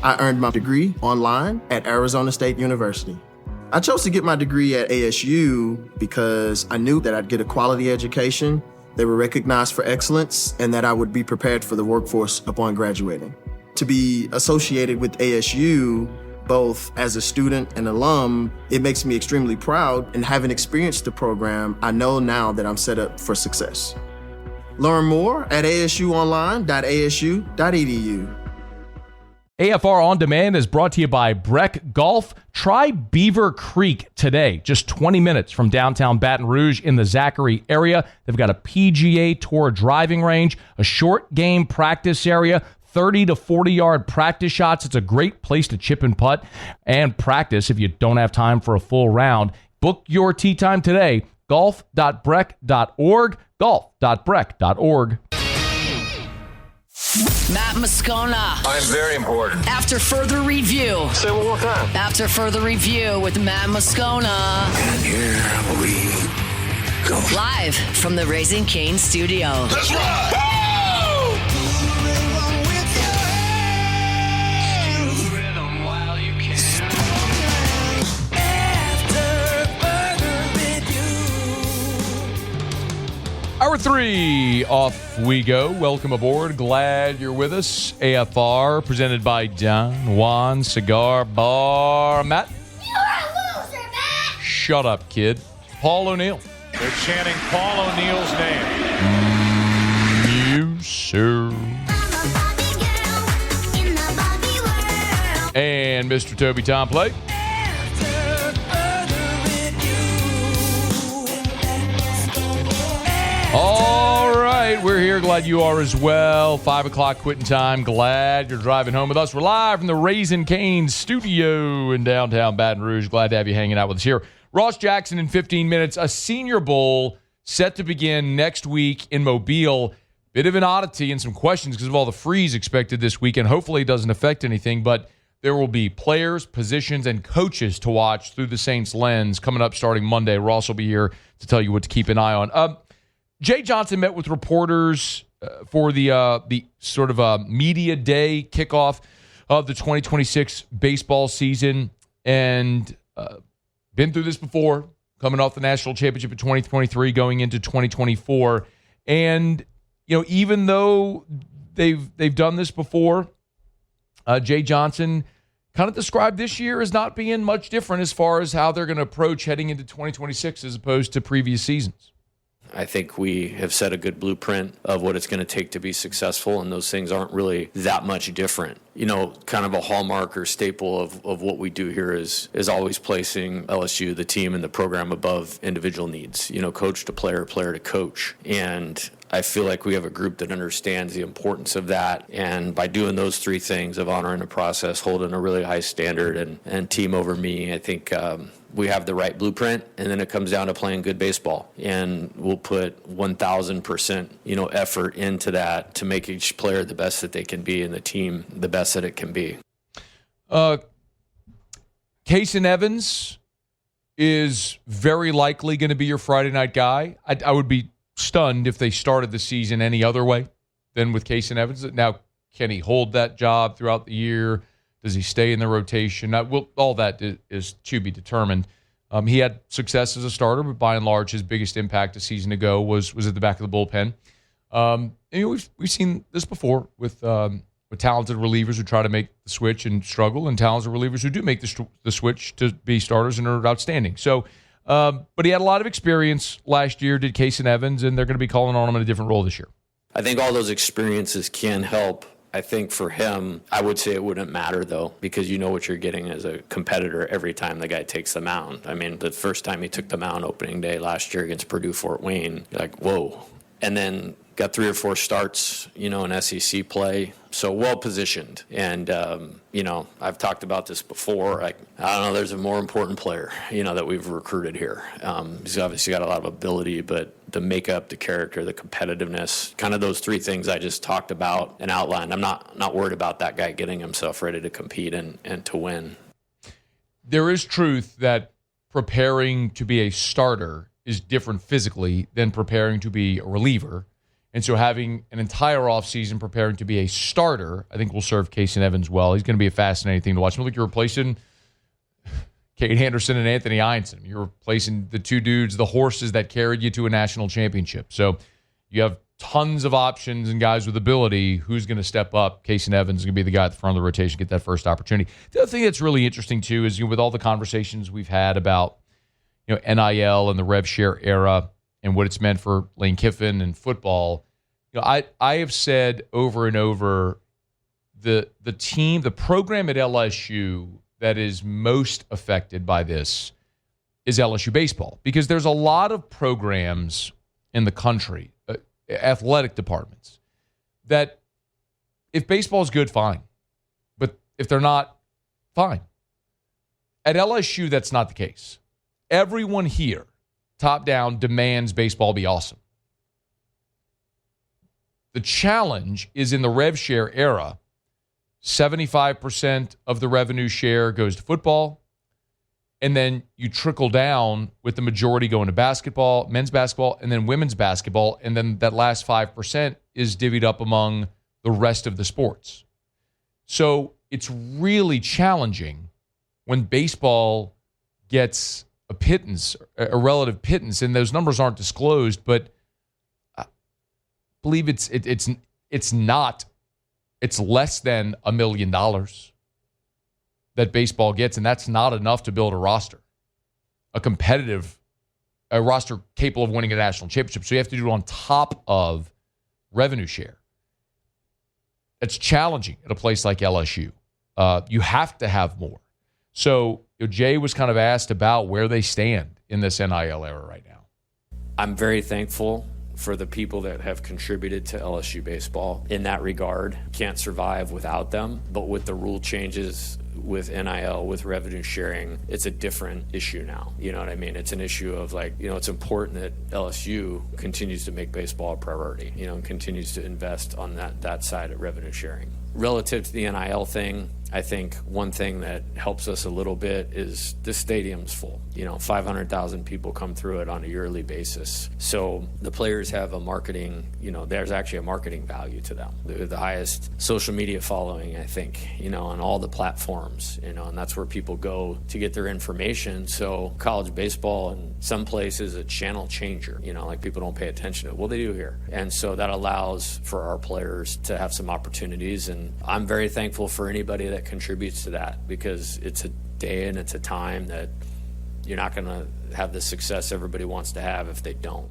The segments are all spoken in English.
I earned my degree online at Arizona State University. I chose to get my degree at ASU because I knew that I'd get a quality education, they were recognized for excellence, and that I would be prepared for the workforce upon graduating. To be associated with ASU, both as a student and alum, it makes me extremely proud, and having experienced the program, I know now that I'm set up for success. Learn more at asuonline.asu.edu. AFR On Demand is brought to you by Breck Golf. Try Beaver Creek today, just 20 minutes from downtown Baton Rouge in the Zachary area. They've got a PGA Tour driving range, a short game practice area, 30 to 40-yard practice shots. It's a great place to chip and putt and practice if you don't have time for a full round. Book your tee time today, golf.breck.org, golf.breck.org. Matt Moscona. I'm very important. After further review. Say it one more time. After further review with Matt Moscona. And here we go. Live from the Raising Cane studio. That's right. Hour 3, off we go. Welcome aboard. Glad you're with us. AFR, presented by Don Juan Cigar Bar. Matt? You're a loser, Matt! Shut up, kid. Paul O'Neill. They're chanting Paul O'Neill's name. Musso. And Mr. Toby Tomplay. All right, we're here. Glad you are as well. 5 o'clock quitting time. Glad you're driving home with us. We're live from the Raising Cane studio in downtown Baton Rouge. Glad to have you hanging out with us here. Ross Jackson in 15 minutes. A Senior Bowl set to begin next week in Mobile. Bit of an oddity and some questions because of all the freeze expected this weekend. Hopefully it doesn't affect anything, but there will be players, positions, and coaches to watch through the Saints lens coming up starting Monday. Ross will be here to tell you what to keep an eye on. Jay Johnson met with reporters for the sort of media day kickoff of the 2026 baseball season, and been through this before, coming off the national championship in 2023, going into 2024, and even though they've done this before, Jay Johnson kind of described this year as not being much different as far as how they're going to approach heading into 2026 as opposed to previous seasons. I think we have set a good blueprint of what it's going to take to be successful, and those things aren't really that much different. Kind of a hallmark or staple of what we do here is always placing LSU, the team, and the program above individual needs. Coach to player, player to coach. And I feel like we have a group that understands the importance of that. And by doing those three things of honoring the process, holding a really high standard, and team over me, I think we have the right blueprint. And then it comes down to playing good baseball. And we'll put 1,000% effort into that to make each player the best that they can be and the team the best that it can be. Kason Evans is very likely going to be your Friday night guy. I would be stunned if they started the season any other way than with Kason Evans. Now, can he hold that job throughout the year? Does he stay in the rotation? All that is to be determined. He had success as a starter, but by and large, his biggest impact a season ago was at the back of the bullpen. We've seen this before with talented relievers who try to make the switch and struggle, and talented relievers who do make the switch to be starters and are outstanding. So, but he had a lot of experience last year, did Kason Evans, and they're going to be calling on him in a different role this year. I think all those experiences can help. I think for him, I would say it wouldn't matter, though, because you know what you're getting as a competitor every time the guy takes the mound. I mean, the first time he took the mound opening day last year against Purdue Fort Wayne, you're like, whoa. And then got 3 or 4 starts, in SEC play. So well positioned. And, I've talked about this before. I don't know, there's a more important player, that we've recruited here. He's obviously got a lot of ability, but the makeup, the character, the competitiveness, kind of those 3 things I just talked about and outlined. I'm not worried about that guy getting himself ready to compete and to win. There is truth that preparing to be a starter is different physically than preparing to be a reliever. And so having an entire offseason preparing to be a starter, I think will serve Casey Evans well. He's going to be a fascinating thing to watch. Look, you're replacing Kate Anderson and Anthony Einson. You're replacing the two dudes, the horses that carried you to a national championship. So you have tons of options and guys with ability. Who's going to step up? Casey Evans is going to be the guy at the front of the rotation, get that first opportunity. The other thing that's really interesting, too, is with all the conversations we've had about NIL and the rev share era and what it's meant for Lane Kiffin and football. I have said over and over, the program at LSU that is most affected by this is LSU baseball, because there's a lot of programs in the country, athletic departments, that if baseball is good, fine. But if they're not, fine. At LSU, that's not the case. Everyone here, top down, demands baseball be awesome. The challenge is in the rev share era, 75% of the revenue share goes to football, and then you trickle down with the majority going to basketball, men's basketball, and then women's basketball, and then that last 5% is divvied up among the rest of the sports. So it's really challenging when baseball gets a pittance, a relative pittance, and those numbers aren't disclosed, but I believe it's less than $1 million that baseball gets, and that's not enough to build a roster, a roster capable of winning a national championship. So you have to do it on top of revenue share. It's challenging at a place like LSU. You have to have more. So Jay was kind of asked about where they stand in this NIL era right now. I'm very thankful for the people that have contributed to LSU baseball in that regard. Can't survive without them, but with the rule changes with NIL, with revenue sharing, it's a different issue now. You know what I mean? It's an issue of it's important that LSU continues to make baseball a priority, and continues to invest on that side of revenue sharing. Relative to the NIL thing, I think one thing that helps us a little bit is the stadium's full. 500,000 people come through it on a yearly basis. So the players have a marketing, there's actually a marketing value to them. They're the highest social media following, I think, on all the platforms, and that's where people go to get their information. So college baseball in some places a channel changer, people don't pay attention to it. Well, they do here. And so that allows for our players to have some opportunities. And I'm very thankful for anybody that contributes to that, because it's a day and it's a time that you're not going to have the success everybody wants to have if they don't.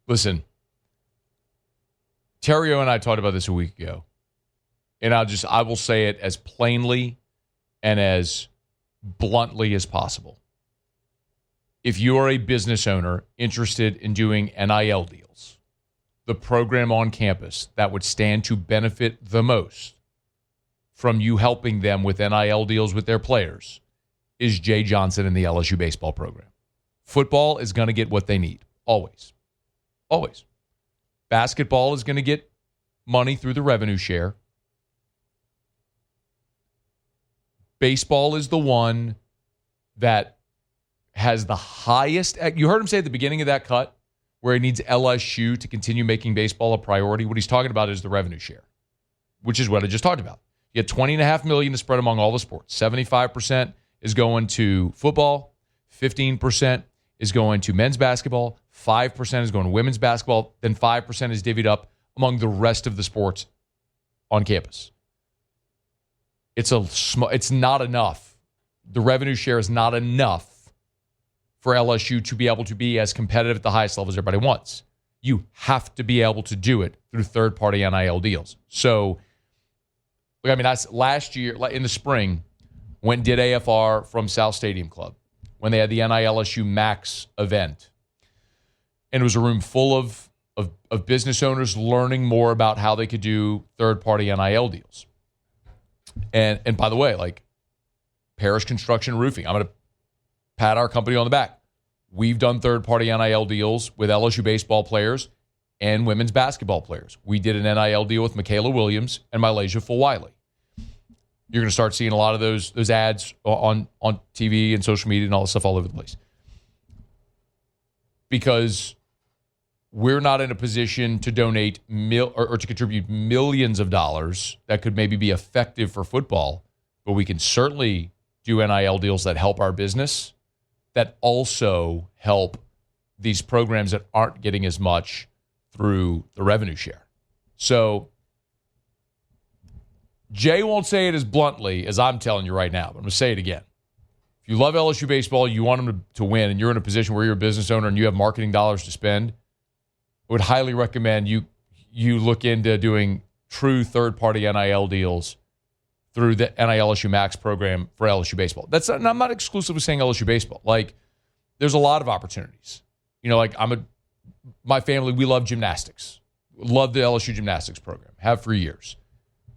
Listen, Terrio and I talked about this a week ago, and I will say it as plainly and as bluntly as possible. If you are a business owner interested in doing NIL deals, the program on campus that would stand to benefit the most from you helping them with NIL deals with their players is Jay Johnson and the LSU baseball program. Football is going to get what they need, always. Always. Basketball is going to get money through the revenue share. Baseball is the one that has the highest. You heard him say at the beginning of that cut where he needs LSU to continue making baseball a priority. What he's talking about is the revenue share, which is what I just talked about. You get $20.5 million to spread among all the sports. 75% is going to football, 15% is going to men's basketball, 5% is going to women's basketball, then 5% is divvied up among the rest of the sports on campus. It's not enough. The revenue share is not enough for LSU to be able to be as competitive at the highest level as everybody wants. You have to be able to do it through third-party NIL deals. So, that's last year, in the spring, went and did AFR from South Stadium Club when they had the NILSU Max event. And it was a room full of business owners learning more about how they could do third-party NIL deals. And by the way, Parish Construction Roofing, I'm going to pat our company on the back. We've done third-party NIL deals with LSU baseball players and women's basketball players. We did an NIL deal with Michaela Williams and Mylasia Fulwiley. You're going to start seeing a lot of those ads on TV and social media and all this stuff all over the place. because we're not in a position to donate or to contribute millions of dollars that could maybe be effective for football, but we can certainly do NIL deals that help our business, that also help these programs that aren't getting as much through the revenue share. So Jay won't say it as bluntly as I'm telling you right now, but I'm going to say it again. If you love LSU baseball, you want them to win, and you're in a position where you're a business owner and you have marketing dollars to spend, I would highly recommend you look into doing true third-party NIL deals through the NIL LSU Max program for LSU baseball. And I'm not exclusively saying LSU baseball. Like, there's a lot of opportunities. You know, like my family, we love gymnastics. Love the LSU gymnastics program. Have for years.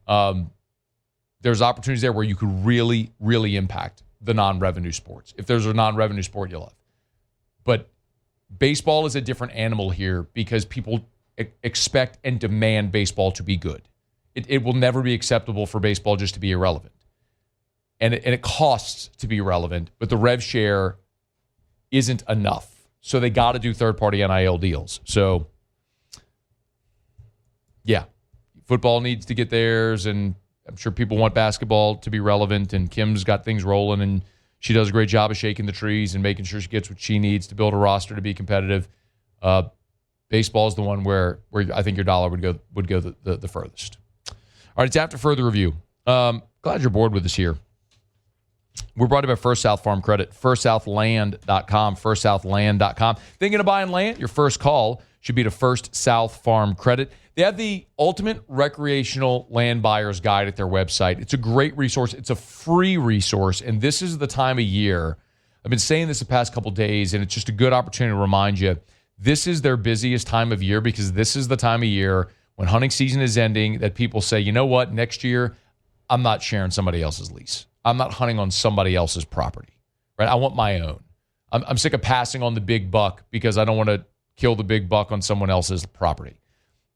There's opportunities there where you could really, really impact the non-revenue sports. If there's a non-revenue sport you love. But baseball is a different animal here because people expect and demand baseball to be good. It will never be acceptable for baseball just to be irrelevant. And it costs to be relevant, but the rev share isn't enough. So they got to do third-party NIL deals. So, yeah, football needs to get theirs, and I'm sure people want basketball to be relevant, and Kim's got things rolling, and she does a great job of shaking the trees and making sure she gets what she needs to build a roster to be competitive. Baseball is the one where I think your dollar would go the furthest. All right, it's after further review. Glad you're bored with us here. We're brought to you by First South Farm Credit, firstsouthland.com, firstsouthland.com. Thinking of buying land? Your first call should be to First South Farm Credit. They have the ultimate recreational land buyer's guide at their website. It's a great resource. It's a free resource, and this is the time of year. I've been saying this the past couple days, and it's just a good opportunity to remind you, this is their busiest time of year because this is the time of year when hunting season is ending that people say, you know what, next year, I'm not sharing somebody else's lease. I'm not hunting on somebody else's property, right? I want my own. I'm sick of passing on the big buck because I don't want to kill the big buck on someone else's property.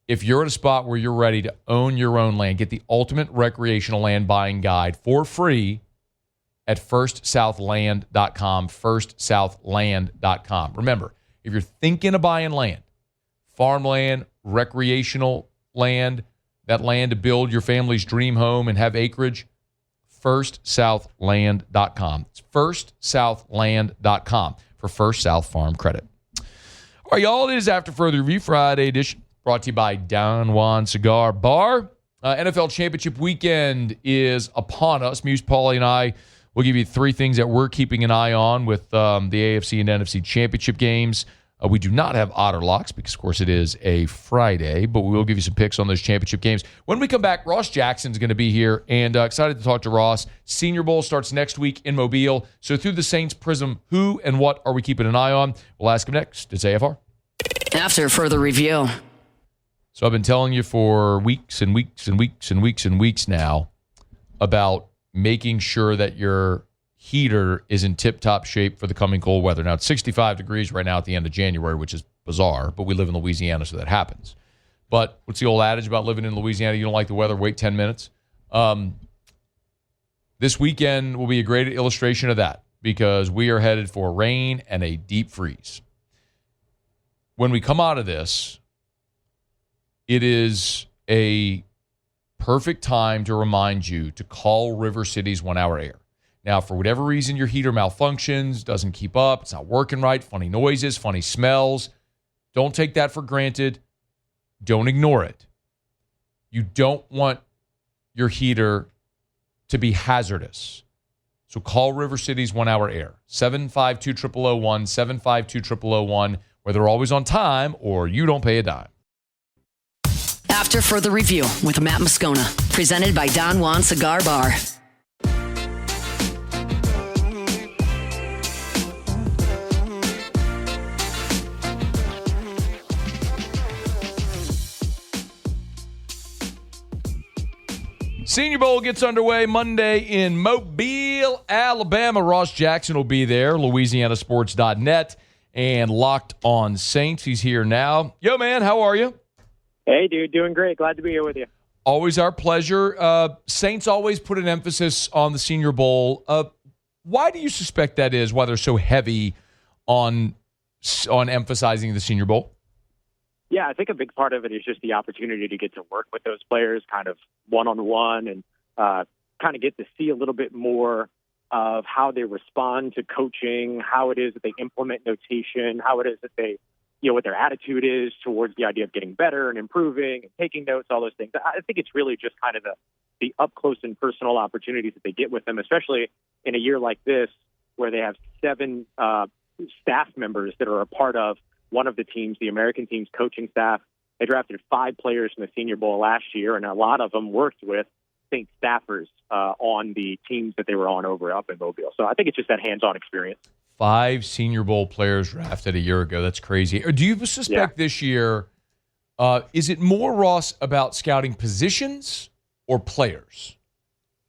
If you're at a spot where you're ready to own your own land, get the ultimate recreational land buying guide for free at firstsouthland.com, firstsouthland.com. Remember, if you're thinking of buying land, farmland, recreational land, that land to build your family's dream home and have acreage, firstsouthland.com. It's firstsouthland.com for First South Farm Credit. All right, y'all, it is After Further Review Friday edition, brought to you by Don Juan Cigar Bar. NFL Championship weekend is upon us. Muse, Paulie, and I will give you three things that we're keeping an eye on with the AFC and NFC Championship games. We do not have Otter Locks because, of course, it is a Friday, but we will give you some picks on those championship games. When we come back, Ross Jackson's going to be here, and excited to talk to Ross. Senior Bowl starts next week in Mobile. So through the Saints prism, who and what are we keeping an eye on? We'll ask him next. It's AFR. After further review. So I've been telling you for weeks and weeks and weeks and weeks and weeks now about making sure that your heater is in tip-top shape for the coming cold weather. Now, it's 65 degrees right now at the end of January, which is bizarre, but we live in Louisiana, so that happens. But what's the old adage about living in Louisiana? You don't like the weather, wait 10 minutes. This weekend will be a great illustration of that because we are headed for rain and a deep freeze. When we come out of this, it is a perfect time to remind you to call River City's 1 Hour Air. Now, for whatever reason your heater malfunctions, doesn't keep up, it's not working right, funny noises, funny smells, don't take that for granted. Don't ignore it. You don't want your heater to be hazardous. So call River City's 1 Hour Air, 752-0001, 752-0001, where they're always on time or you don't pay a dime. After further review with Matt Moscona, presented by Don Juan Cigar Bar. Senior Bowl gets underway Monday in Mobile, Alabama. Ross Jackson will be there, LouisianaSports.net, and Locked on Saints. He's here now. Yo, man, how are you? Hey, dude, doing great. Glad to be here with you. Always our pleasure. Saints always put an emphasis on the Senior Bowl. Why do you suspect that is, why they're so heavy on on emphasizing the Senior Bowl? Yeah, I think a big part of it is just the opportunity to get to work with those players kind of one-on-one and kind of get to see a little bit more of how they respond to coaching, how it is that they implement notation, how it is that they, what their attitude is towards the idea of getting better and improving and taking notes, all those things. I think it's really just kind of the up-close and personal opportunities that they get with them, especially in a year like this where they have 7 staff members that are a part of one of the teams, the American team's coaching staff. They drafted 5 players from the Senior Bowl last year, and a lot of them worked with Saint staffers on the teams that they were on up in Mobile. So I think it's just that hands-on experience. 5 Senior Bowl players drafted a year ago. That's crazy. Or do you suspect this year, is it more, Ross, about scouting positions or players?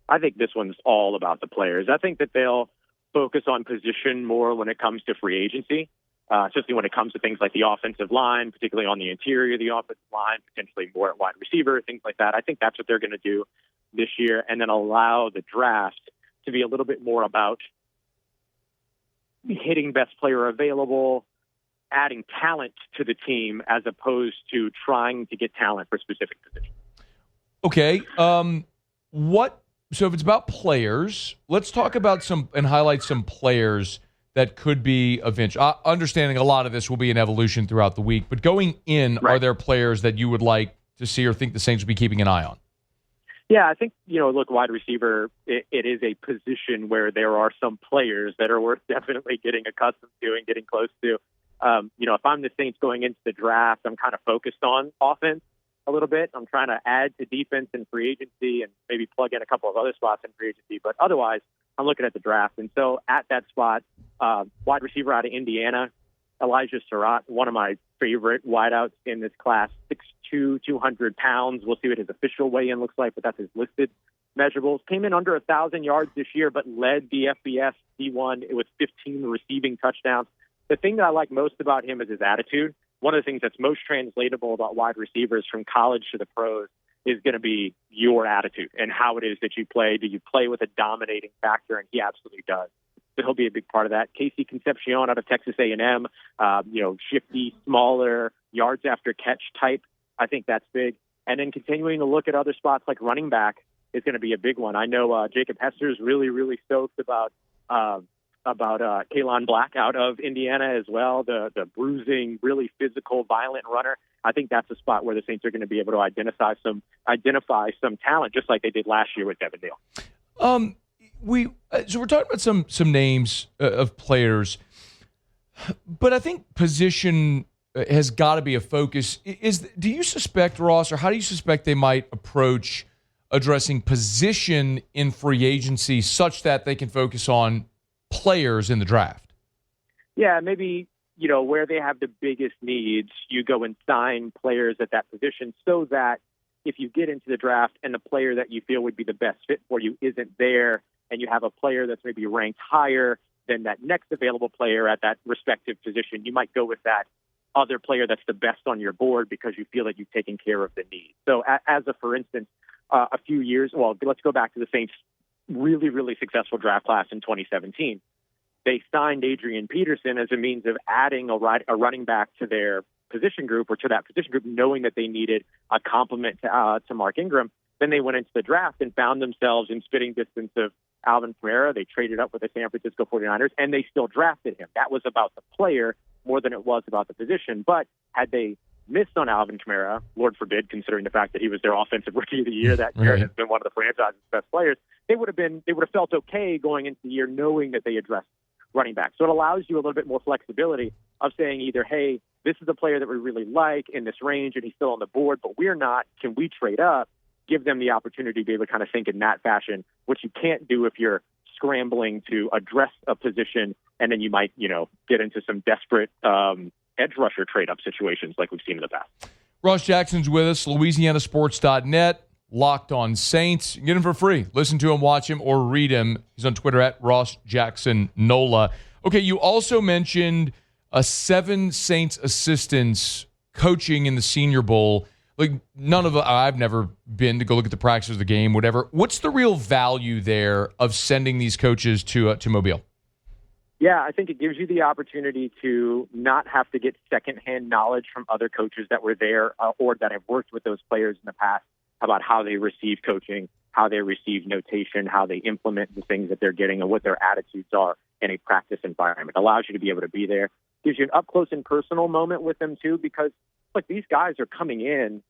I think this one's all about the players. I think that they'll focus on position more when it comes to free agency, especially when it comes to things like the offensive line, particularly on the interior of the offensive line, potentially more at wide receiver, things like that. I think that's what they're going to do this year, and then allow the draft to be a little bit more about hitting best player available, adding talent to the team as opposed to trying to get talent for specific positions. Okay. So if it's about players, let's talk about and highlight some players that could be of interest. Understanding a lot of this will be an evolution throughout the week, but going in, Right. Are there players that you would like to see or think the Saints will be keeping an eye on? Yeah, I think, look, wide receiver, it is a position where there are some players that are worth definitely getting accustomed to and getting close to. If I'm the Saints going into the draft, I'm kind of focused on offense a little bit. I'm trying to add to defense and free agency and maybe plug in a couple of other spots in free agency. But otherwise, I'm looking at the draft. And so at that spot, wide receiver out of Indiana, Elijah Surratt, one of my favorite wideouts in this class, 6'2", 200 pounds. We'll see what his official weigh-in looks like, but that's his listed measurables. Came in under 1,000 yards this year, but led the FBS D1 with 15 receiving touchdowns. The thing that I like most about him is his attitude. One of the things that's most translatable about wide receivers from college to the pros is going to be your attitude and how it is that you play. Do you play with a dominating factor? And he absolutely does. So he'll be a big part of that. Casey Concepcion out of Texas A&M, shifty, smaller, yards after catch type. I think that's big. And then continuing to look at other spots like running back is going to be a big one. I know Jacob Hester's really, really stoked about Kalon Black out of Indiana as well, the bruising, really physical, violent runner. I think that's a spot where the Saints are going to be able to identify some talent, just like they did last year with Devin Neal. So we're talking about some names of players, but I think position has got to be a focus. Do you suspect, Ross, or how do you suspect they might approach addressing position in free agency such that they can focus on players in the draft? Yeah, maybe, where they have the biggest needs, you go and sign players at that position so that if you get into the draft and the player that you feel would be the best fit for you isn't there, and you have a player that's maybe ranked higher than that next available player at that respective position, you might go with that other player that's the best on your board because you feel that you've taken care of the need. So for instance, a few years, let's go back to the Saints' really, really successful draft class in 2017. They signed Adrian Peterson as a means of adding a running back to their position group or to that position group, knowing that they needed a complement to Mark Ingram. Then they went into the draft and found themselves in spitting distance of Alvin Kamara. They traded up with the San Francisco 49ers, and they still drafted him. That was about the player more than it was about the position. But had they missed on Alvin Kamara, Lord forbid, considering the fact that he was their offensive rookie of the year that year and has been one of the franchise's best players, they would have felt okay going into the year knowing that they addressed running back. So it allows you a little bit more flexibility of saying either, hey, this is a player that we really like in this range and he's still on the board, but we're not. Can we trade up? Give them the opportunity to be able to kind of think in that fashion, which you can't do if you're scrambling to address a position and then you might, get into some desperate edge rusher trade-up situations like we've seen in the past. Ross Jackson's with us, LouisianaSports.net, Locked on Saints. Get him for free. Listen to him, watch him, or read him. He's on Twitter at Ross Jackson Nola. Okay, you also mentioned 7 Saints assistants coaching in the Senior Bowl. I've never been to go look at the practice of the game, whatever. What's the real value there of sending these coaches to Mobile? Yeah, I think it gives you the opportunity to not have to get secondhand knowledge from other coaches that were there or that have worked with those players in the past about how they receive coaching, how they receive notation, how they implement the things that they're getting, and what their attitudes are in a practice environment. It allows you to be able to be there. Gives you an up-close and personal moment with them, too, because look, these guys are coming in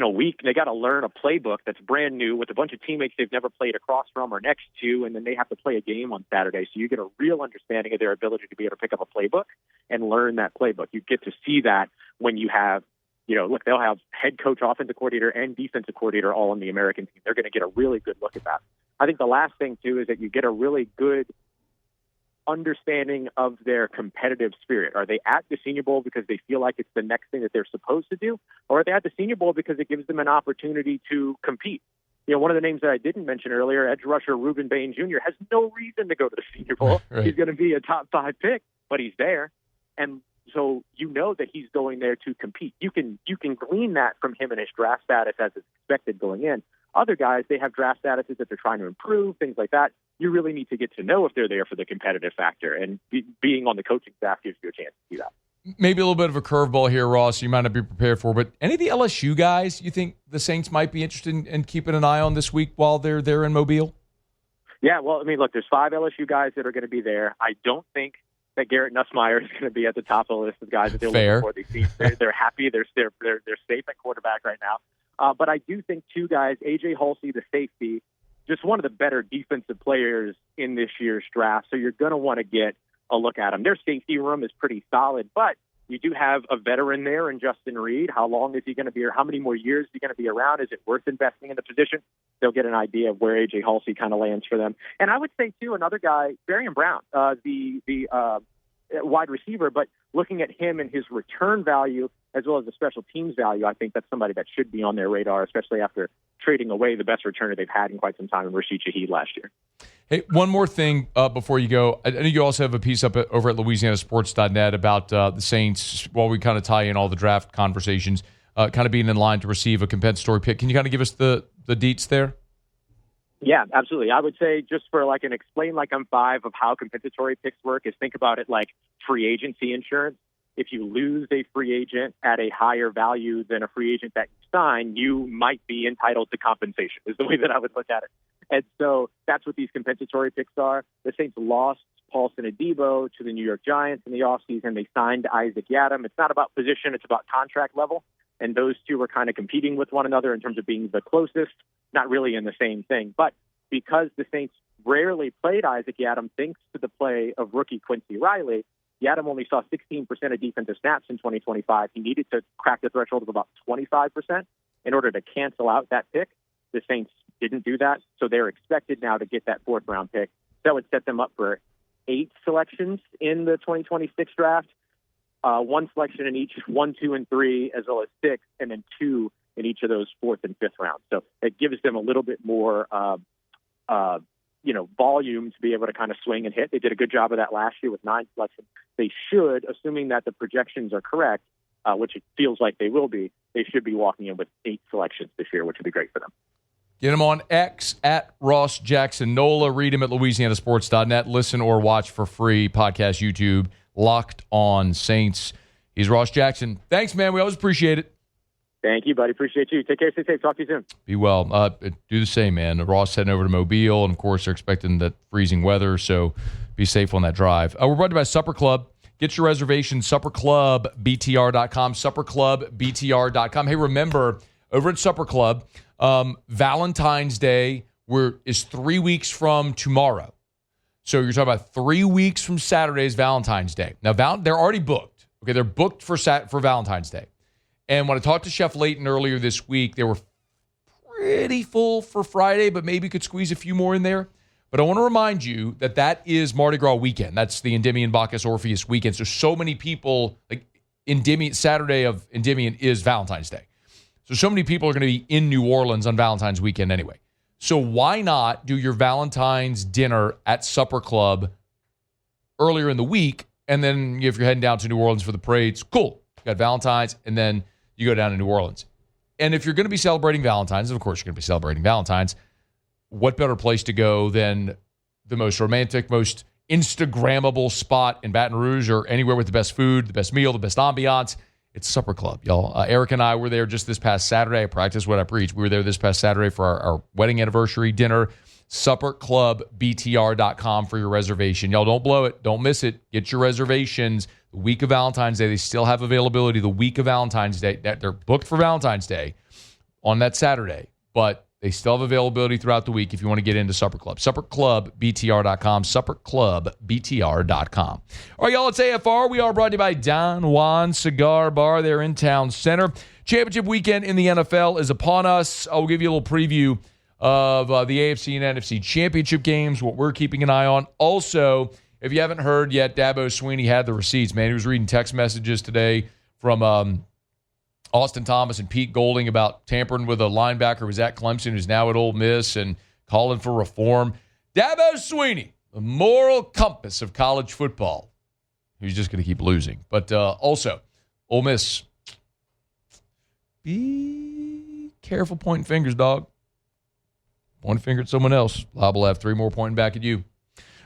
a week. They got to learn a playbook that's brand new with a bunch of teammates they've never played across from or next to, and then they have to play a game on Saturday. So you get a real understanding of their ability to be able to pick up a playbook and learn that playbook. You get to see that when you have, look, they'll have head coach, offensive coordinator, and defensive coordinator all on the American team. They're going to get a really good look at that. I think the last thing, too, is that you get a really good understanding of their competitive spirit. Are they at the Senior Bowl because they feel like it's the next thing that they're supposed to do? Or are they at the Senior Bowl because it gives them an opportunity to compete? One of the names that I didn't mention earlier, edge rusher Reuben Bain Jr., has no reason to go to the Senior Bowl. Right. He's going to be a top 5 pick, but he's there. And so that he's going there to compete. You can glean that from him and his draft status as is expected going in. Other guys, they have draft statuses that they're trying to improve, things like that. You really need to get to know if they're there for the competitive factor, and being on the coaching staff gives you a chance to do that. Maybe a little bit of a curveball here, Ross, you might not be prepared for, but any of the LSU guys you think the Saints might be interested in keeping an eye on this week while they're there in Mobile? Yeah, well, look, there's 5 LSU guys that are going to be there. I don't think that Garrett Nussmeier is going to be at the top of the list of guys that they're Fair. looking for. They're happy. They're safe at quarterback right now. But I do think 2 guys, A.J. Halsey, the safety, just one of the better defensive players in this year's draft. So you're going to want to get a look at him. Their safety room is pretty solid, but you do have a veteran there in Justin Reed. How long is he going to be, or how many more years is he going to be around? Is it worth investing in the position? They'll get an idea of where A.J. Halsey kind of lands for them. And I would say, too, another guy, Barian Brown, the wide receiver, but looking at him and his return value as well as the special teams value, I think that's somebody that should be on their radar, especially after trading away the best returner they've had in quite some time in Rashid Shaheed last year. Hey, one more thing before you go. I know you also have a piece up over at LouisianaSports.net about the Saints, while we kind of tie in all the draft conversations, kind of being in line to receive a compensatory pick. Can you kind of give us the deets there? Yeah, absolutely. I would say, just for like an explain like I'm 5 of how compensatory picks work, is think about it like free agency insurance. If you lose a free agent at a higher value than a free agent that you sign, you might be entitled to compensation, is the way that I would look at it. And so that's what these compensatory picks are. The Saints lost Paulson Adebo to the New York Giants in the offseason. They signed Isaac Yiadom. It's not about position, it's about contract level. And those two were kind of competing with one another in terms of being the closest, not really in the same thing. But because the Saints rarely played Isaac Yiadom, thanks to the play of rookie Quincy Riley, Yiadom only saw 16% of defensive snaps in 2025. He needed to crack the threshold of about 25% in order to cancel out that pick. The Saints didn't do that, so they're expected now to get that 4th-round pick. That would set them up for 8 selections in the 2026 draft, 1 selection in each, 1, 2, and 3, as well as 6, and then 2 in each of those 4th and 5th rounds. So it gives them a little bit more volume to be able to kind of swing and hit. They did a good job of that last year with 9 selections. They should, assuming that the projections are correct, which it feels like they will be, they should be walking in with 8 selections this year, which would be great for them. Get him on X at Ross Jackson Nola. Read him at LouisianaSports.net. Listen or watch for free. Podcast, YouTube, Locked On Saints. He's Ross Jackson. Thanks, man. We always appreciate it. Thank you, buddy. Appreciate you. Take care. Stay safe. Talk to you soon. Be well. Do the same, man. Ross heading over to Mobile, and of course, they're expecting that freezing weather, so be safe on that drive. We're brought to you by Supper Club. Get your reservation, supperclubbtr.com, supperclubbtr.com. Hey, remember, over at Supper Club, Valentine's Day is 3 weeks from tomorrow. So you're talking about 3 weeks from Saturday's Valentine's Day. Now, they're already booked. Okay, they're booked for Valentine's Day. And when I talked to Chef Layton earlier this week, they were pretty full for Friday, but maybe could squeeze a few more in there. But I want to remind you that is Mardi Gras weekend. That's the Endymion Bacchus Orpheus weekend. So many people, like Saturday of Endymion is Valentine's Day. So many people are going to be in New Orleans on Valentine's weekend anyway. So why not do your Valentine's dinner at Supper Club earlier in the week, and then if you're heading down to New Orleans for the parades, cool. You got Valentine's, and then you go down to New Orleans. And if you're going to be celebrating Valentine's, of course you're going to be celebrating Valentine's, what better place to go than the most romantic, most Instagrammable spot in Baton Rouge or anywhere with the best food, the best meal, the best ambiance. It's Supper Club, y'all. Eric and I were there just this past Saturday. I practiced what I preach. We were there this past Saturday for our wedding anniversary dinner. SupperClubBTR.com for your reservation. Y'all don't blow it. Don't miss it. Get your reservations the week of Valentine's Day. They still have availability the week of Valentine's Day. They're booked for Valentine's Day on that Saturday, but they still have availability throughout the week if you want to get into Supper Club. SupperClubBTR.com. SupperClubBTR.com. All right, y'all, it's AFR. We are brought to you by Don Juan Cigar Bar there in Town Center. Championship weekend in the NFL is upon us. I'll give you a little preview of the AFC and NFC championship games, what we're keeping an eye on. Also, if you haven't heard yet, Dabo Sweeney had the receipts, man. He was reading text messages today from Austin Thomas and Pete Golding about tampering with a linebacker who was at Clemson, who's now at Ole Miss, and calling for reform. Dabo Sweeney, the moral compass of college football, who's just going to keep losing. But also, Ole Miss, be careful pointing fingers, dog. Point a finger at someone else. Liable to have 3 more pointing back at you.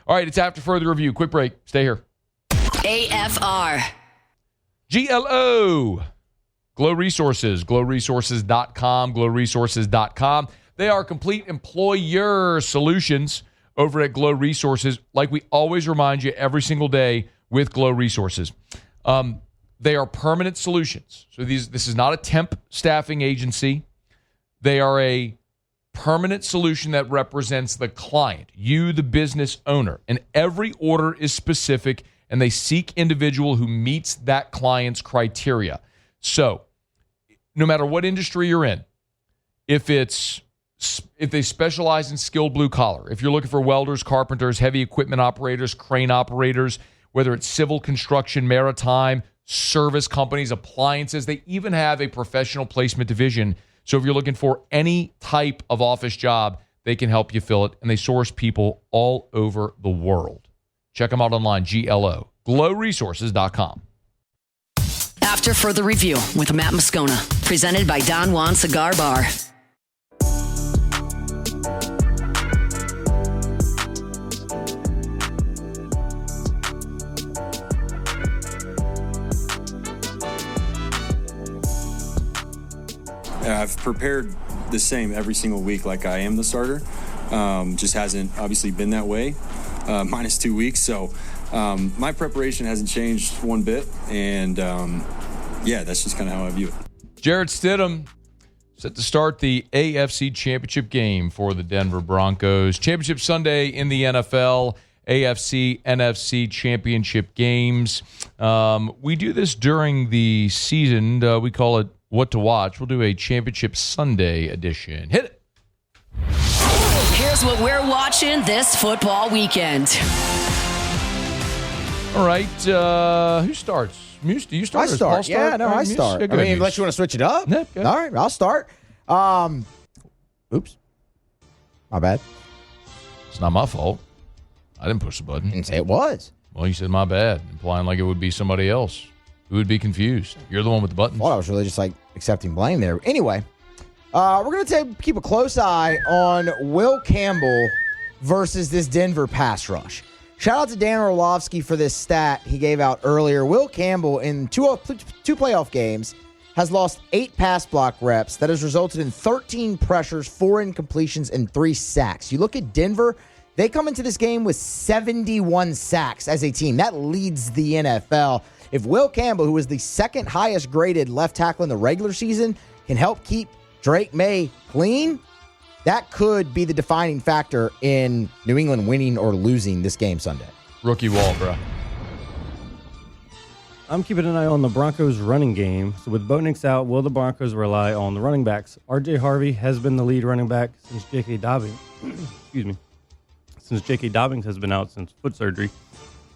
All right, it's after further review. Quick break. Stay here. AFR. GLO. Glow Resources. GlowResources.com. GlowResources.com. They are complete employer solutions over at Glow Resources, like we always remind you every single day with Glow Resources. They are permanent solutions. So this is not a temp staffing agency. They are a permanent solution that represents the client, you, the business owner. And every order is specific, and they seek individual who meets that client's criteria. So no matter what industry you're in, if they specialize in skilled blue collar, if you're looking for welders, carpenters, heavy equipment operators, crane operators, whether it's civil construction, maritime, service companies, appliances, they even have a professional placement division. So if you're looking for any type of office job, they can help you fill it, and they source people all over the world. Check them out online, GLO, glowresources.com. After further review with Matt Moscona, presented by Don Juan Cigar Bar. I've prepared the same every single week like I am the starter. Just hasn't obviously been that way, minus 2 weeks. So my preparation hasn't changed one bit. And yeah, that's just kind of how I view it. Jarrett Stidham set to start the AFC Championship game for the Denver Broncos. Championship Sunday in the NFL, AFC, NFC Championship games. We do this during the season. We call it What to Watch. We'll do a Championship Sunday edition. Hit it. Here's what we're watching this football weekend. All right. Who starts? Muse, do you start? I start. Paul start? Yeah, no, I start. Yeah, I mean, unless you want to switch it up. Yeah, all right, I'll start. Oops. My bad. It's not my fault. I didn't push the button. Didn't say it was. Well, you said my bad, implying like it would be somebody else who would be confused. You're the one with the buttons. Well, I was really just like accepting blame there. Anyway, we're going to keep a close eye on Will Campbell versus this Denver pass rush. Shout out to Dan Orlovsky for this stat he gave out earlier. Will Campbell in two playoff games has lost 8 pass block reps. That has resulted in 13 pressures, 4 incompletions, and 3 sacks. You look at Denver, they come into this game with 71 sacks as a team. That leads the NFL. If Will Campbell, who is the second highest graded left tackle in the regular season, can help keep Drake May clean, that could be the defining factor in New England winning or losing this game Sunday. Rookie wall, bro. I'm keeping an eye on the Broncos running game. So with Bo Nix out, will the Broncos rely on the running backs? RJ Harvey has been the lead running back since J.K. Dobbins. Since J.K. Dobbins has been out since foot surgery.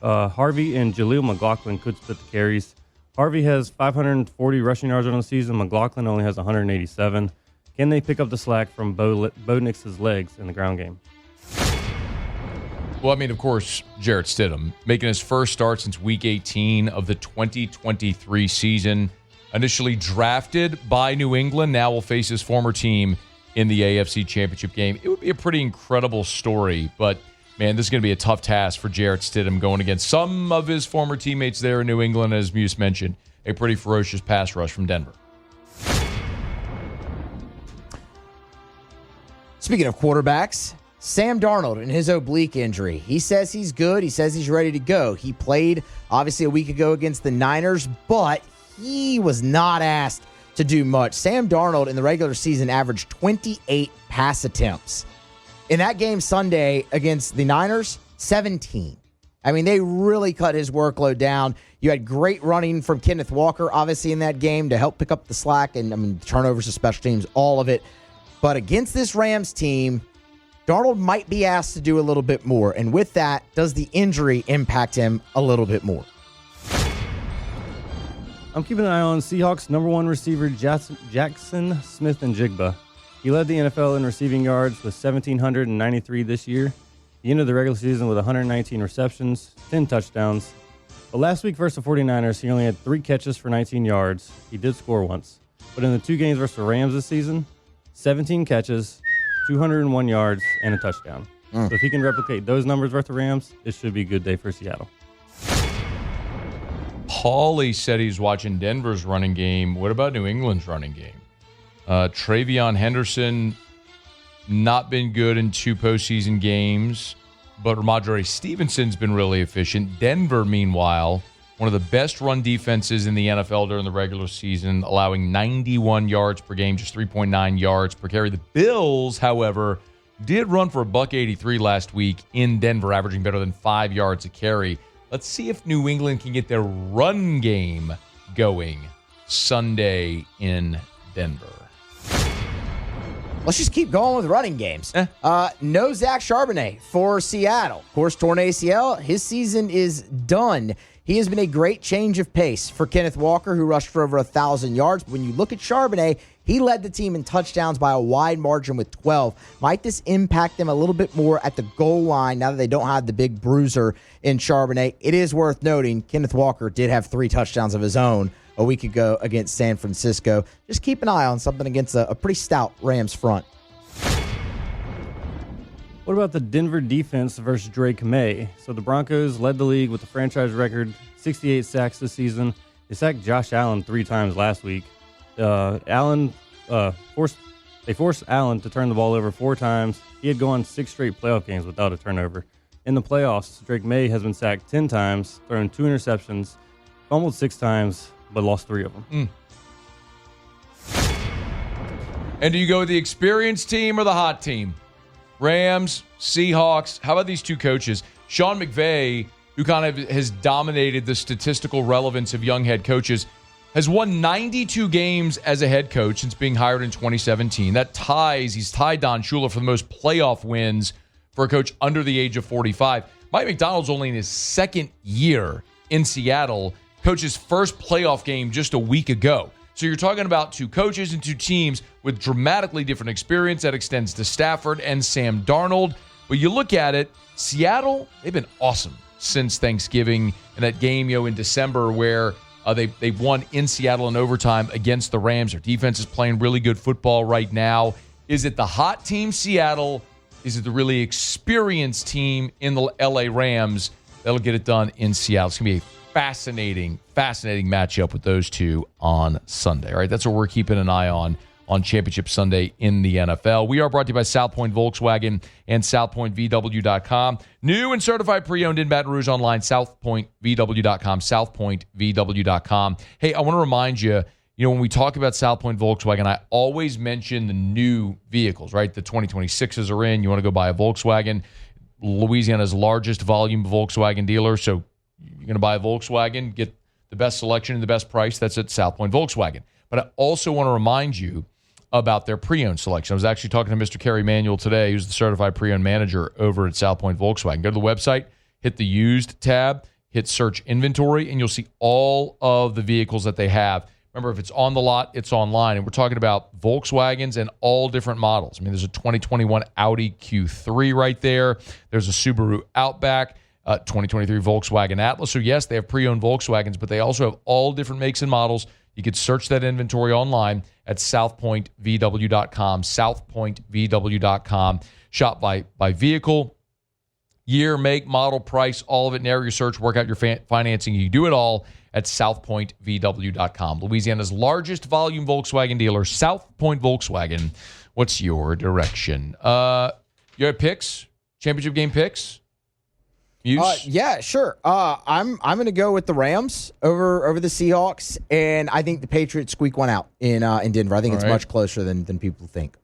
Harvey and Jaleel McLaughlin could split the carries. Harvey has 540 rushing yards on the season. McLaughlin only has 187. Can they pick up the slack from Bo Nix's legs in the ground game? Well, I mean, of course, Jarrett Stidham making his first start since Week 18 of the 2023 season. Initially drafted by New England, now will face his former team in the AFC Championship game. It would be a pretty incredible story, but man, this is going to be a tough task for Jarrett Stidham going against some of his former teammates there in New England, as Muse mentioned, a pretty ferocious pass rush from Denver. Speaking of quarterbacks, Sam Darnold and his oblique injury. He says he's good. He says he's ready to go. He played, obviously, a week ago against the Niners, but he was not asked to do much. Sam Darnold in the regular season averaged 28 pass attempts. In that game Sunday against the Niners, 17. I mean, they really cut his workload down. You had great running from Kenneth Walker, obviously, in that game to help pick up the slack. And, I mean, turnovers to special teams, all of it. But against this Rams team, Darnold might be asked to do a little bit more. And with that, does the injury impact him a little bit more? I'm keeping an eye on Seahawks number one receiver Jackson Smith-Njigba. He led the NFL in receiving yards with 1,793 this year. He ended the regular season with 119 receptions, 10 touchdowns. But last week versus the 49ers, he only had 3 catches for 19 yards. He did score once. But in the 2 games versus the Rams this season, 17 catches, 201 yards, and a touchdown. So if he can replicate those numbers versus the Rams, it should be a good day for Seattle. Paulie said he's watching Denver's running game. What about New England's running game? Travion Henderson, not been good in 2 postseason games, but Ramondre Stevenson's been really efficient. Denver, meanwhile, one of the best run defenses in the NFL during the regular season, allowing 91 yards per game, just 3.9 yards per carry. The Bills, however, did run for $183 last week in Denver, averaging better than 5 yards a carry. Let's see if New England can get their run game going Sunday in Denver. Let's just keep going with running games. No Zach Charbonnet for Seattle. Of course, torn ACL. His season is done. He has been a great change of pace for Kenneth Walker, who rushed for over 1,000 yards. But when you look at Charbonnet, he led the team in touchdowns by a wide margin with 12. Might this impact them a little bit more at the goal line now that they don't have the big bruiser in Charbonnet? It is worth noting Kenneth Walker did have 3 touchdowns of his own a week ago against San Francisco. Just keep an eye on something against a pretty stout Rams front. What about the Denver defense versus Drake May? So the Broncos led the league with a franchise record, 68 sacks this season. They sacked Josh Allen 3 times last week. They forced Allen to turn the ball over 4 times. He had gone 6 straight playoff games without a turnover. In the playoffs, Drake May has been sacked 10 times, thrown 2 interceptions, fumbled 6 times, but lost 3 of them. And do you go with the experienced team or the hot team? Rams, Seahawks. How about these 2 coaches? Sean McVay, who kind of has dominated the statistical relevance of young head coaches, has won 92 games as a head coach since being hired in 2017. He's tied Don Shula for the most playoff wins for a coach under the age of 45. Mike Macdonald's only in his 2nd year in Seattle, coached his first playoff game just a week ago. So you're talking about 2 coaches and 2 teams with dramatically different experience that extends to Stafford and Sam Darnold. But you look at it, Seattle, they've been awesome since Thanksgiving and that game, in December where they won in Seattle in overtime against the Rams. Their defense is playing really good football right now. Is it the hot team, Seattle? Is it the really experienced team in the LA Rams that'll get it done in Seattle? It's going to be a fascinating matchup with those 2 on Sunday. All right, that's what we're keeping an eye on Championship Sunday in the NFL. We are brought to you by South Point Volkswagen and SouthPointVW.com. New and certified pre-owned in Baton Rouge online, SouthPointVW.com, SouthPointVW.com. Hey, I want to remind you, when we talk about South Point Volkswagen, I always mention the new vehicles, right? The 2026s are in. You want to go buy a Volkswagen. Louisiana's largest volume Volkswagen dealer, so you're going to buy a Volkswagen, get the best selection and the best price. That's at South Point Volkswagen. But I also want to remind you about their pre-owned selection. I was actually talking to Mr. Kerry Manuel today, who's the certified pre-owned manager over at South Point Volkswagen. Go to the website, hit the used tab, hit search inventory, and you'll see all of the vehicles that they have. Remember, if it's on the lot, it's online. And we're talking about Volkswagens and all different models. I mean, there's a 2021 Audi Q3 right there. There's a Subaru Outback. 2023 Volkswagen Atlas. So yes, they have pre-owned Volkswagens, but they also have all different makes and models. You could search that inventory online at southpointvw.com, southpointvw.com. Shop by vehicle, year, make, model, price, all of it. Narrow your search, work out your financing. You do it all at southpointvw.com. Louisiana's largest volume Volkswagen dealer, South Point Volkswagen. What's your direction? You have picks? Championship game picks? Yeah, sure. I'm going to go with the Rams over the Seahawks, and I think the Patriots squeak one out in Denver. I think it's much closer than people think.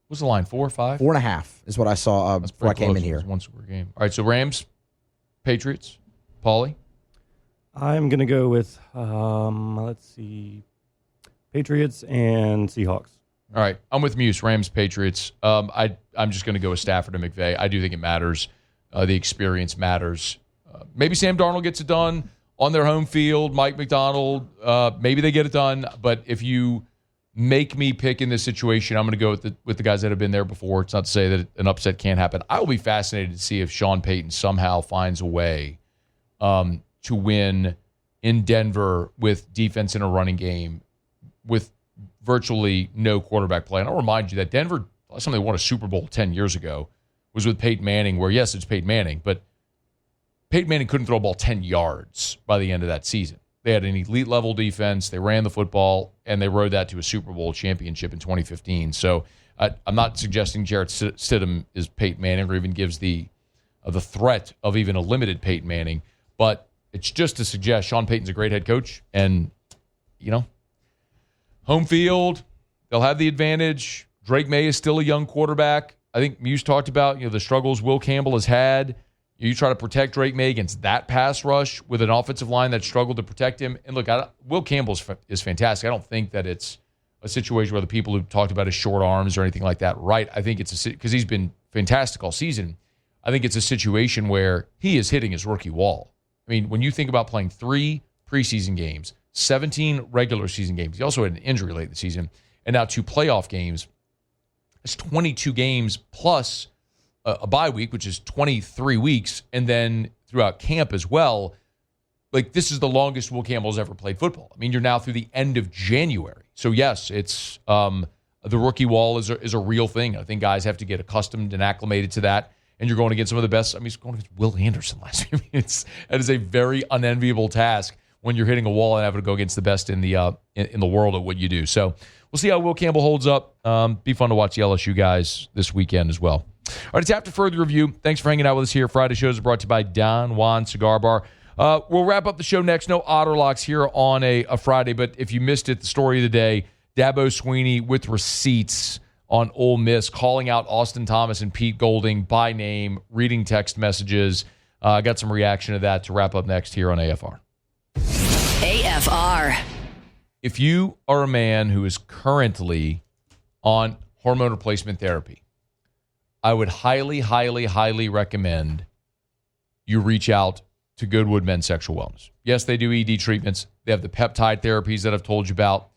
What's the line? 4 or 5? 4.5 is what I saw before I came in here. One score game. All right, so Rams, Patriots, Paulie. I'm going to go with, let's see, Patriots and Seahawks. All right, I'm with Muse, Rams, Patriots. I'm just going to go with Stafford and McVay. I do think it matters. The experience matters. Maybe Sam Darnold gets it done on their home field. Mike McDonald, maybe they get it done. But if you make me pick in this situation, I'm going to go with the guys that have been there before. It's not to say that an upset can't happen. I will be fascinated to see if Sean Payton somehow finds a way to win in Denver with defense in a running game with virtually no quarterback play. And I'll remind you that Denver, last time they won a Super Bowl 10 years ago, was with Peyton Manning, where, yes, it's Peyton Manning, but Peyton Manning couldn't throw a ball 10 yards by the end of that season. They had an elite-level defense. They ran the football, and they rode that to a Super Bowl championship in 2015. So I'm not suggesting Jarrett Stidham is Peyton Manning or even gives the threat of even a limited Peyton Manning, but it's just to suggest Sean Payton's a great head coach, and, home field, they'll have the advantage. Drake May is still a young quarterback. I think Muse talked about the struggles Will Campbell has had. You try to protect Drake May against that pass rush with an offensive line that struggled to protect him. And look, Will Campbell is fantastic. I don't think that it's a situation where the people who talked about his short arms or anything like that, right? I think it's because he's been fantastic all season. I think it's a situation where he is hitting his rookie wall. I mean, when you think about playing 3 preseason games, 17 regular season games, he also had an injury late in the season, and now 2 playoff games. It's 22 games plus a bye week, which is 23 weeks, and then throughout camp as well. Like, this is the longest Will Campbell's ever played football. I mean, you're now through the end of January. So, yes, it's the rookie wall is a real thing. I think guys have to get accustomed and acclimated to that. And you're going against some of the best. I mean, he's going against Will Anderson last year. That is a very unenviable task when you're hitting a wall and having to go against the best in the world at what you do. So we'll see how Will Campbell holds up. Be fun to watch the LSU guys this weekend as well. All right, it's After Further Review. Thanks for hanging out with us here. Friday shows are brought to you by Don Juan Cigar Bar. We'll wrap up the show next. No Otter Locks here on a Friday, but if you missed it, the story of the day, Dabo Sweeney with receipts on Ole Miss, calling out Austin Thomas and Pete Golding by name, reading text messages. Got some reaction to that to wrap up next here on AFR. AFR. If you are a man who is currently on hormone replacement therapy, I would highly, highly, highly recommend you reach out to Goodwood Men's Sexual Wellness. Yes, they do ED treatments. They have the peptide therapies that I've told you about.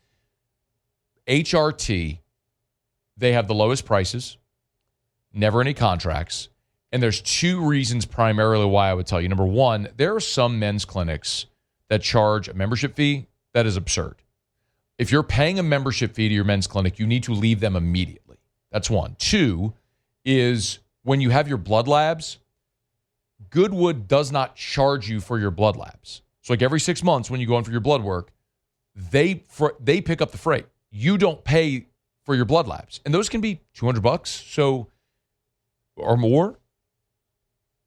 HRT, they have the lowest prices, never any contracts, and there's 2 reasons primarily why I would tell you. Number one, there are some men's clinics that charge a membership fee that is absurd. If you're paying a membership fee to your men's clinic, you need to leave them immediately. That's one. 2 is when you have your blood labs, Goodwood does not charge you for your blood labs. So like every 6 months when you go in for your blood work, they pick up the freight. You don't pay for your blood labs. And those can be $200 so or more.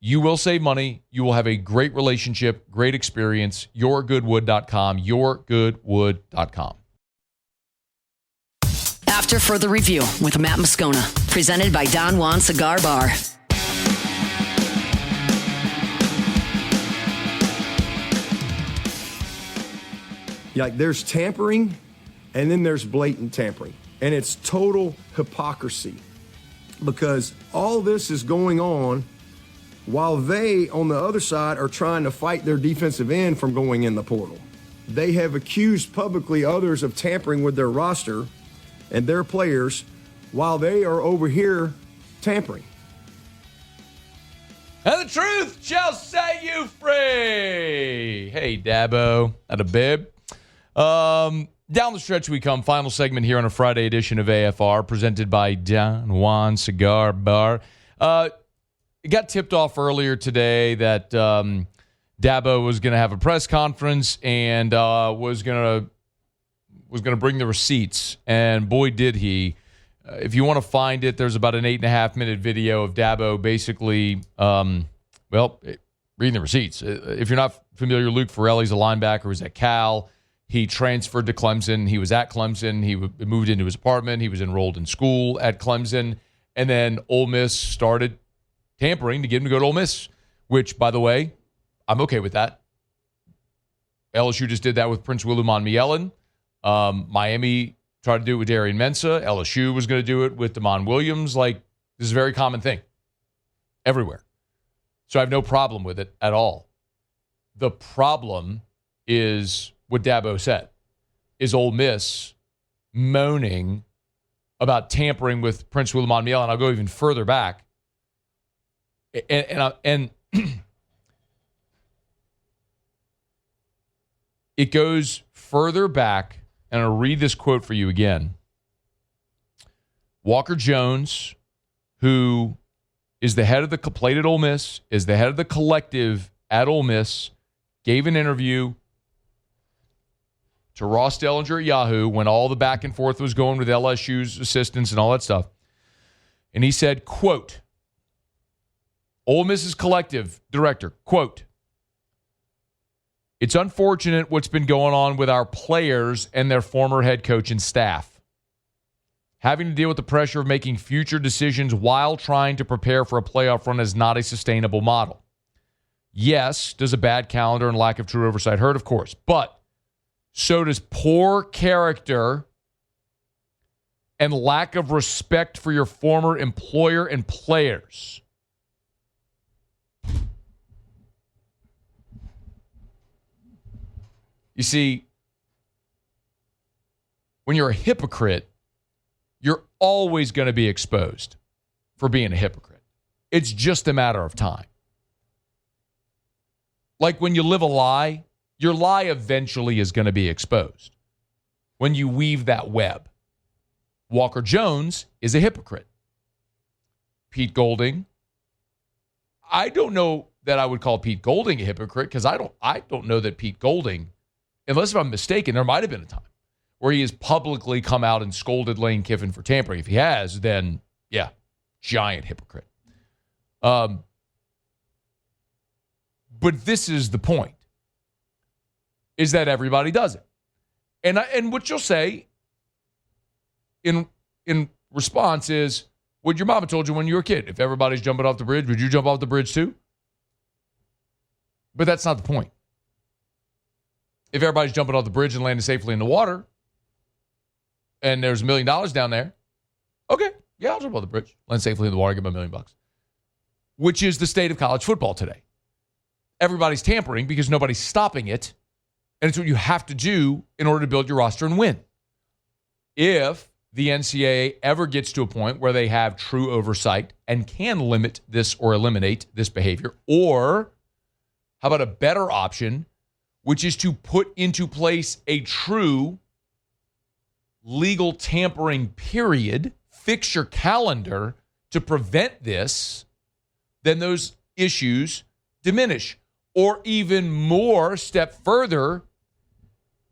You will save money. You will have a great relationship, great experience. YourGoodwood.com, YourGoodwood.com. After Further Review with Matt Moscona, presented by Don Juan Cigar Bar. Like, there's tampering, and then there's blatant tampering. And it's total hypocrisy because all this is going on while they, on the other side, are trying to fight their defensive end from going in the portal. They have accused publicly others of tampering with their roster and their players while they are over here tampering. And the truth shall set you free. Hey, Dabo. At a bib. Down the stretch we come. Final segment here on a Friday edition of AFR, presented by Don Juan Cigar Bar. it got tipped off earlier today that Dabo was going to have a press conference and was going to bring the receipts, and boy did he. If you want to find it, there's about an 8.5-minute video of Dabo basically, reading the receipts. If you're not familiar, Luke Farrelly's a linebacker who's at Cal. He transferred to Clemson. He was at Clemson. He moved into his apartment. He was enrolled in school at Clemson. And then Ole Miss started tampering to get him to go to Ole Miss, which, by the way, I'm okay with that. LSU just did that with Prince William Mielen. Miami tried to do it with Darian Mensah. LSU was going to do it with Damon Williams. Like, this is a very common thing everywhere. So I have no problem with it at all. The problem is what Dabo said, is Ole Miss moaning about tampering with Prince William Mielen. And I'll go even further back. And it goes further back, and I'll read this quote for you again. Walker Jones, who is the head of the played at Ole Miss, is the head of the collective at Ole Miss, gave an interview to Ross Dellinger at Yahoo when all the back and forth was going with LSU's assistants and all that stuff. And he said, quote, Ole Miss's collective director, quote, it's unfortunate what's been going on with our players and their former head coach and staff. Having to deal with the pressure of making future decisions while trying to prepare for a playoff run is not a sustainable model. Yes, does a bad calendar and lack of true oversight hurt? Of course. But so does poor character and lack of respect for your former employer and players. You see, when you're a hypocrite, you're always going to be exposed for being a hypocrite. It's just a matter of time. Like when you live a lie, your lie eventually is going to be exposed when you weave that web. Walker Jones is a hypocrite. Pete Golding, I don't know that I would call Pete Golding a hypocrite because I don't know that Pete Golding, unless if I'm mistaken, there might have been a time where he has publicly come out and scolded Lane Kiffin for tampering. If he has, then, yeah, giant hypocrite. But this is the point, is that everybody does it. And what you'll say in response is, what your mama told you when you were a kid. If everybody's jumping off the bridge, would you jump off the bridge too? But that's not the point. If everybody's jumping off the bridge and landing safely in the water, and there's $1 million down there, okay, yeah, I'll jump off the bridge, land safely in the water, get my $1 million. Which is the state of college football today. Everybody's tampering because nobody's stopping it, and it's what you have to do in order to build your roster and win. If the NCAA ever gets to a point where they have true oversight and can limit this or eliminate this behavior, or how about a better option, which is to put into place a true legal tampering period, fix your calendar to prevent this, then those issues diminish. Or even more, step further,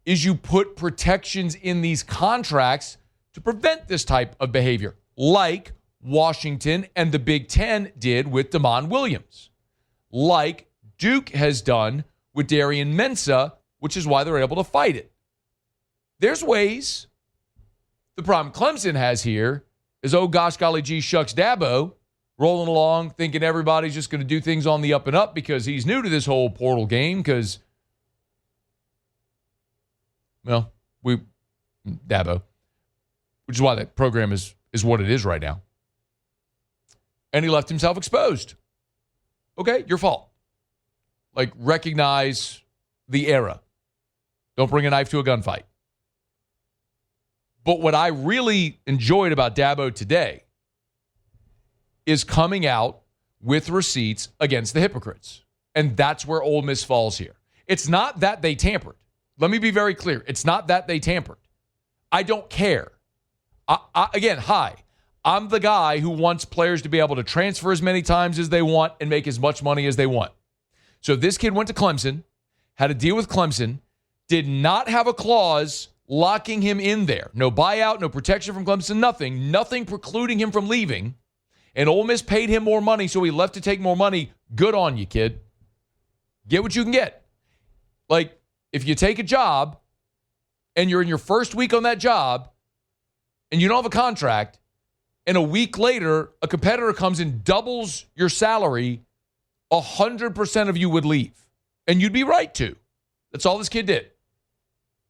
is you put protections in these contracts to prevent this type of behavior, like Washington and the Big Ten did with Damon Williams, like Duke has done with Darian Mensah, which is why they're able to fight it. There's ways. The problem Clemson has here is, oh gosh, golly gee, shucks, Dabo, rolling along thinking everybody's just going to do things on the up and up because he's new to this whole portal game because, well, Dabo, which is why that program is what it is right now. And he left himself exposed. Okay, your fault. Like, recognize the era. Don't bring a knife to a gunfight. But what I really enjoyed about Dabo today is coming out with receipts against the hypocrites. And that's where Ole Miss falls here. It's not that they tampered. Let me be very clear. It's not that they tampered. I don't care. I'm the guy who wants players to be able to transfer as many times as they want and make as much money as they want. So this kid went to Clemson, had a deal with Clemson, did not have a clause locking him in there. No buyout, no protection from Clemson, nothing precluding him from leaving. And Ole Miss paid him more money, so he left to take more money. Good on you, kid. Get what you can get. Like, if you take a job and you're in your first week on that job and you don't have a contract, and a week later, a competitor comes and doubles your salary, 100% of you would leave. And you'd be right to. That's all this kid did.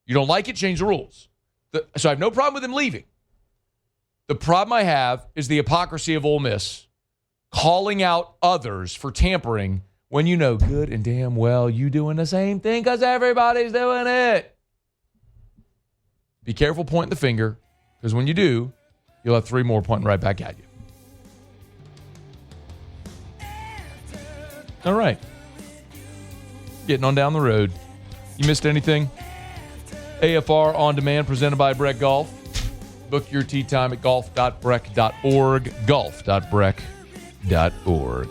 You don't like it, change the rules. So I have no problem with him leaving. The problem I have is the hypocrisy of Ole Miss calling out others for tampering when you know good and damn well you doing the same thing because everybody's doing it. Be careful pointing the finger, because when you do, you'll have 3 more pointing right back at you. All right. Getting on down the road. You missed anything? AFR On Demand presented by Breck Golf. Book your tee time at golf.breck.org. Golf.breck.org.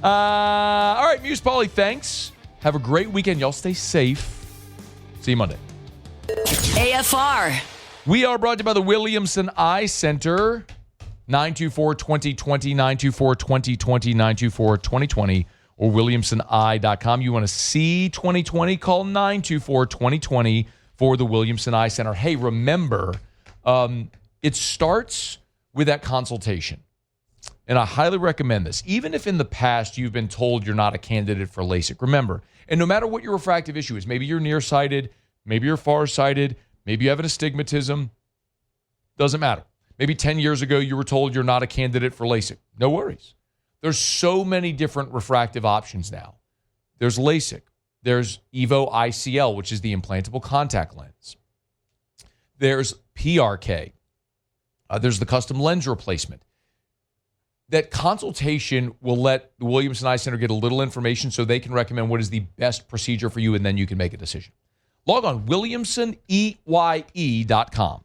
All right, Muse Pauly, thanks. Have a great weekend. Y'all stay safe. See you Monday. AFR. We are brought to you by the Williamson Eye Center. 924-2020, 924-2020, 924-2020, or WilliamsonEye.com. You want to see 2020? Call 924-2020 for the Williamson Eye Center. Hey, remember, it starts with that consultation. And I highly recommend this. Even if in the past you've been told you're not a candidate for LASIK, remember, and no matter what your refractive issue is, maybe you're nearsighted, maybe you're farsighted, maybe you have an astigmatism, doesn't matter. Maybe 10 years ago you were told you're not a candidate for LASIK. No worries. There's so many different refractive options now. There's LASIK. There's EVO ICL, which is the implantable contact lens. There's PRK. There's the custom lens replacement. That consultation will let the Williamson Eye Center get a little information so they can recommend what is the best procedure for you, and then you can make a decision. Log on, WilliamsonEye.com.